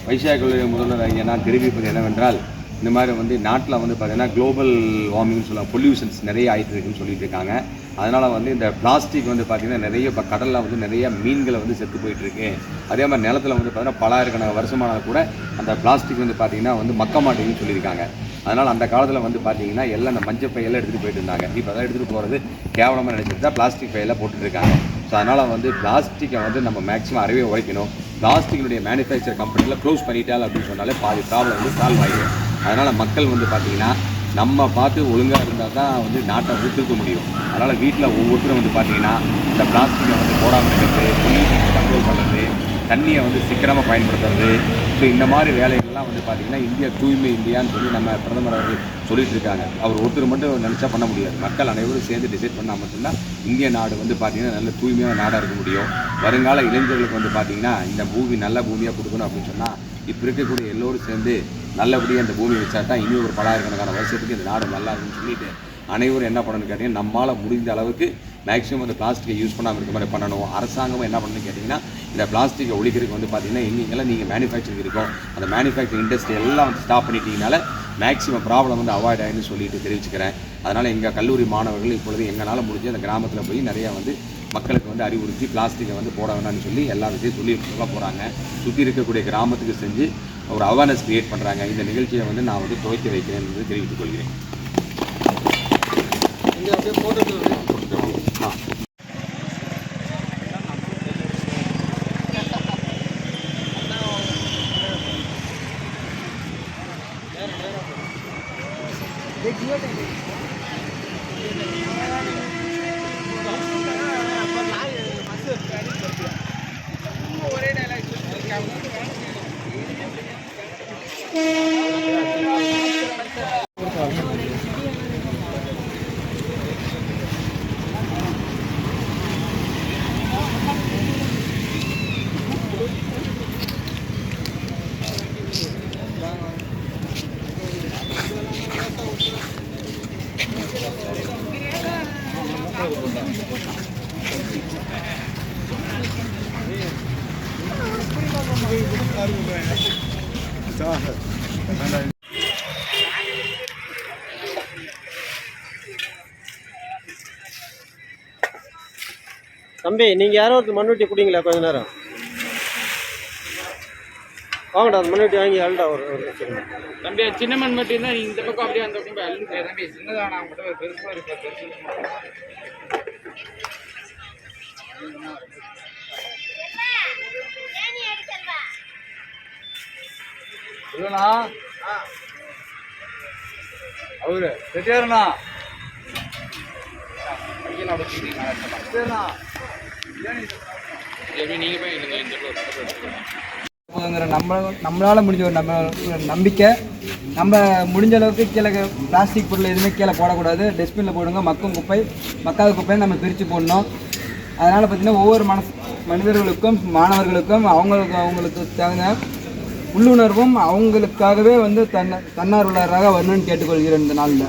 வைஷாக் கல்லூரி முதல்வர் இங்கே நான் தெரிவிப்பது என்னவென்றால், இந்த மாதிரி வந்து நாட்டில் வந்து பார்த்திங்கன்னா குளோபல் வார்மிங்னு சொல்லுவாங்க, பொல்யூஷன்ஸ் நிறைய ஆகிட்டு இருக்குன்னு சொல்லிட்டு இருக்காங்க. அதனால் வந்து இந்த பிளாஸ்டிக் வந்து பார்த்திங்கன்னா நிறைய இப்போ கடலில் வந்து நிறைய மீன்களை வந்து செத்து போயிட்டுருக்கு. அதே மாதிரி நிலத்தில் வந்து பார்த்திங்கன்னா பலாயிரக்கணக்கான வருஷமானால் கூட அந்த பிளாஸ்டிக் வந்து பார்த்திங்கன்னா வந்து மக்க மாட்டேங்குன்னு சொல்லியிருக்காங்க. அதனால் அந்த காலத்தில் வந்து பார்த்திங்கன்னா எல்லாம் அந்த மஞ்சள் பையெல்லாம் எடுத்துகிட்டு போயிட்டு இருந்தாங்க. இப்போ தான் எடுத்துகிட்டு போகிறது கேவலமாக நினச்சிட்டு தான் பிளாஸ்டிக் பையெல்லாம் போட்டுட்ருக்காங்க. ஸோ அதனால் வந்து பிளாஸ்டிக்கை வந்து நம்ம மேக்ஸிமம் அறவே உழைக்கணும். பிளாஸ்டிக்கினுடைய மேனுஃபேக்சர் கம்பெனியில் க்ளோஸ் பண்ணிட்டால் அப்படின்னு சொன்னாலே பாதி ப்ராப்ளம் வந்து சால்வ் ஆகிடும். அதனால் மக்கள் வந்து பார்த்திங்கன்னா நம்ம பார்த்து ஒழுங்காக இருந்தால் தான் வந்து நாட்டை வந்து திருத்த முடியும். அதனால் வீட்டில் ஒவ்வொருத்தரும் வந்து பார்த்திங்கன்னா இந்த பிளாஸ்டிக்கை வந்து போடாமல் இருக்கிறது, பொல்யூஷன் கண்ட்ரோல் பண்ணுறது, தண்ணியை வந்து சிக்கனமாக பயன்படுத்துறது. ஸோ இந்த மாதிரி வேலைகள்லாம் வந்து பார்த்திங்கன்னா இந்தியா தூய்மை இந்தியான்னு சொல்லி நம்ம பிரதமர் அவர்கள் சொல்லிட்டு இருக்காங்க. அவர் ஒருத்தர் மட்டும் நினச்சா பண்ண முடியாது. மக்கள் அனைவரும் சேர்ந்து டிசைட் பண்ணால் மட்டும்தான் இந்திய நாடு வந்து பார்த்திங்கன்னா நல்ல தூய்மையான நாடாக இருக்க முடியும். வருங்கால இளைஞர்களுக்கு வந்து பார்த்திங்கன்னா இந்த பூமி நல்ல பூமியாக கொடுக்கணும் அப்படின்னு சொன்னால் இப்போ இருக்கக்கூடிய எல்லோரும் சேர்ந்து நல்லபடியாக இந்த பூமியை வச்சா தான் இனி ஒரு பலாயிரக்கணக்கான வருஷத்துக்கு இந்த நாடு நல்லா இருக்குன்னு சொல்லிட்டு அனைவரும் என்ன பண்ணணும்னு கேட்டிங்கன்னா, நம்மளால் முடிந்த அளவுக்கு மேக்ஸிமம் அந்த பிளாஸ்டிக்கை யூஸ் பண்ணாமல் இருக்க மாதிரி பண்ணணும். அரசாங்கமும் என்ன பண்ணணும்னு கேட்டிங்கன்னா, இந்த பிளாஸ்டிக்கை ஒழிக்கிறதுக்கு வந்து பார்த்திங்கன்னா எங்கெங்கெல்லாம் நீங்கள் மேனுஃபேக்சரிங் இருக்கும் அந்த மேனுஃபேக்சரிங் இண்டஸ்ட்ரி எல்லாம் வந்து ஸ்டாப் பண்ணிட்டீங்கனால மேக்ஸிமம் ப்ராப்ளம் வந்து அவாய்ட் ஆகிடுன்னு சொல்லிட்டு தெரிவிச்சுக்கிறேன். அதனால் எங்கள் கல்லூரி மாணவர்கள் இப்பொழுது எங்களால் முடிஞ்சு அந்த கிராமத்தில் போய் நிறையா வந்து மக்களுக்கு வந்து அறிவுறுத்தி பிளாஸ்டிக்கை வந்து போட வேண்டாம்னு சொல்லி எல்லா விஷயம் சொல்ல போகிறாங்க. சுற்றி இருக்கக்கூடிய கிராமத்துக்கு செஞ்சு ஒரு அவேர்னஸ் க்ரியேட் பண்ணுறாங்க. இந்த நிகழ்ச்சியை வந்து நான் வந்து துவக்கி வைக்கிறேன் என்று தெரிவித்துக் கொள்கிறேன். தம்பி, நீங்கள் யாரோ ஒருத்தர் மண்வெட்டி பிடிங்களா கொஞ்ச நேரம்? வாங்கடா, அந்த மண்வெட்டி வாங்கி அழுடா ஒரு தம்பி. சின்ன மண்வெட்டி தான் இந்த பக்கம் அப்படியே அந்த பக்கம் அழுந்து தம்பி. சின்னதான அவங்ககிட்ட ஒரு பெருசாக இருக்க பெருசு இல்லைண்ணா. அவரு சரியாருண்ணா நம்மளால் முடிஞ்ச ஒரு நம்பிக்கை. நம்ம முடிஞ்ச அளவுக்கு கீழே பிளாஸ்டிக் பொருள் எதுவுமே கீழே போடக்கூடாது. டஸ்ட்பினில் போடுங்க. மக்கும் குப்பை மக்காத குப்பையை நம்ம பிரித்து போடணும். அதனால் பார்த்திங்கன்னா ஒவ்வொரு மனிதர்களுக்கும் மாணவர்களுக்கும் அவங்களுக்கு தகுந்த உள்ளுணர்வும் அவங்களுக்காகவே வந்து தன்னார்வலராக வரணும்னு கேட்டுக்கொள்கிறேன் இந்த நாளில்.